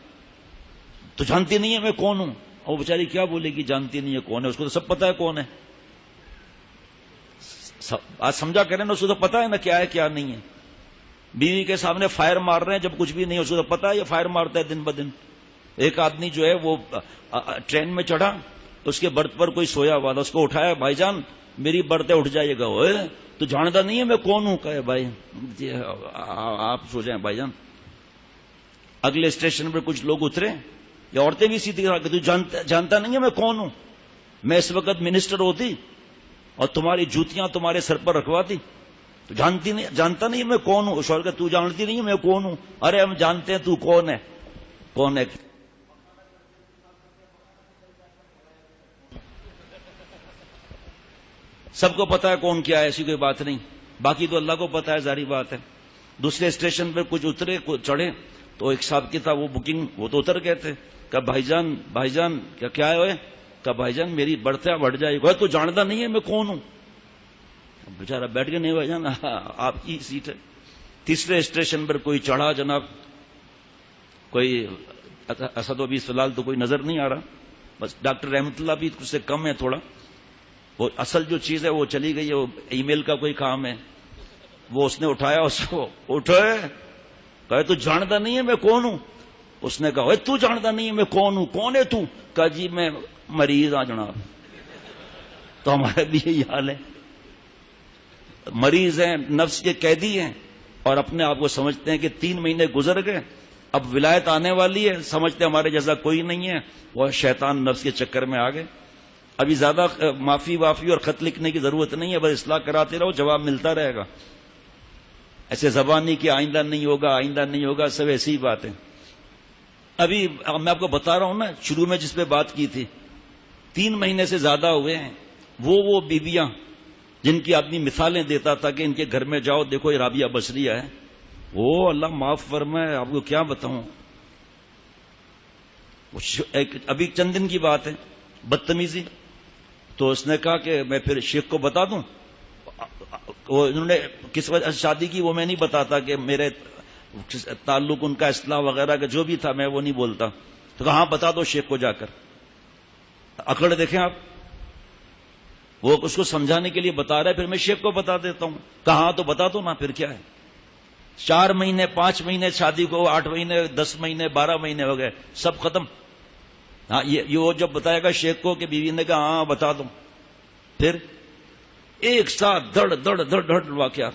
تو جانتی نہیں ہے میں کون ہوں. اور وہ بیچاری کیا بولے گی، جانتی نہیں ہے کون ہے، اس کو تو سب پتا ہے کون ہے. آج سمجھا کریں نا، اس کو تو پتا ہے نا کیا ہے کیا نہیں ہے. بیوی کے سامنے فائر مار رہے ہیں جب کچھ بھی نہیں، اس کو تو پتا ہے یہ فائر مارتا ہے دن بدن. ایک آدمی جو ہے وہ ٹرین میں چڑھا، اس کے برتھ پر کوئی سویا ہوا تھا، اس کو اٹھایا، بھائی جان میری برتھ ہے اٹھ جائیے گا. تو جانتا نہیں ہے میں کون ہوں. کہے بھائی آپ سو جائیں بھائی جان. اگلے اسٹیشن پر کچھ لوگ اترے، یا عورتیں بھی سیدھی کہ تو جانتا نہیں ہے میں کون ہوں. میں اس وقت منسٹر ہوتی اور تمہاری جوتیاں تمہارے سر پر رکھواتی. تو جانتا نہیں میں کون ہوں. شوہر کہ تو جانتی نہیں میں کون ہوں. ارے ہم جانتے ہیں تو کون ہے. کون ہے؟ سب کو پتا ہے کون کیا ہے، ایسی کوئی بات نہیں. باقی تو اللہ کو پتا ہے، ظاہری بات ہے. دوسرے اسٹیشن پہ کچھ اترے، کچھ چڑھے، تو ایک صاحب کی تھا وہ بکنگ، وہ تو اتر گئے تھے. کہ بھائی جان کیا ہے؟ کہ بھائی جان میری برتھ ہے بڑھ جائے گا. تو جانتا نہیں ہے میں کون ہوں. بیچارہ بیٹھ کے، نہیں بھائی جان آپ کی سیٹ ہے. تیسرے اسٹیشن پر کوئی چڑھا جناب، کوئی اسد و بھی فی الحال تو کوئی نظر نہیں آ رہا، بس ڈاکٹر رحمت اللہ بھی اس سے کم ہے تھوڑا. وہ اصل جو چیز ہے وہ چلی گئی ہے، وہ ای میل کا کوئی کام ہے. وہ اس نے اٹھایا، اس کو اٹھے، کہے تو جانتا نہیں ہے میں کون ہوں. اس نے کہا تو جانتا نہیں ہے میں کون ہوں. کون ہے تو؟ کہا جی میں مریض ہوں جناب. تو ہمارے بھی یہی حال ہے، مریض ہیں، نفس کے قیدی ہیں، اور اپنے آپ کو سمجھتے ہیں کہ 3 مہینے گزر گئے، اب ولایت آنے والی ہے، سمجھتے ہمارے جیسا کوئی نہیں ہے. وہ شیطان نفس کے چکر میں آ گئے. ابھی زیادہ معافی وافی اور خط لکھنے کی ضرورت نہیں ہے، بس اصلاح کراتے رہو، جواب ملتا رہے گا. ایسے زبانی کہ آئندہ نہیں ہوگا، آئندہ نہیں ہوگا، سب ایسی ہی بات ہے. ابھی میں آپ کو بتا رہا ہوں نا، شروع میں جس پہ بات کی تھی، 3 مہینے سے زیادہ ہوئے ہیں. وہ بیویاں جن کی آدمی مثالیں دیتا تھا کہ ان کے گھر میں جاؤ دیکھو یہ رابعہ بصریہ ہے، وہ اللہ معاف فرمائے، آپ کو کیا بتاؤں. ابھی چند دن کی بات ہے، بدتمیزی. تو اس نے کہا کہ میں پھر شیخ کو بتا دوں. وہ انہوں نے کس وجہ سے شادی کی وہ میں نہیں بتاتا، کہ میرے تعلق ان کا اصلاح وغیرہ کا جو بھی تھا میں وہ نہیں بولتا. تو کہا ہاں بتا دو شیخ کو جا کر. اکڑ دیکھیں آپ، وہ اس کو سمجھانے کے لیے بتا رہا ہے، پھر میں شیخ کو بتا دیتا ہوں. کہاں تو بتا دو نا، پھر کیا ہے. 4 مہینے 5 مہینے شادی کو، 8 مہینے 10 مہینے 12 مہینے ہو گئے، سب ختم. ہاں یہ وہ جب بتائے گا شیخ کو کہ بیوی نے کہا ہاں بتا دو، پھر ایک ساتھ دڑ دڑ دڑ دڑ واقعہ.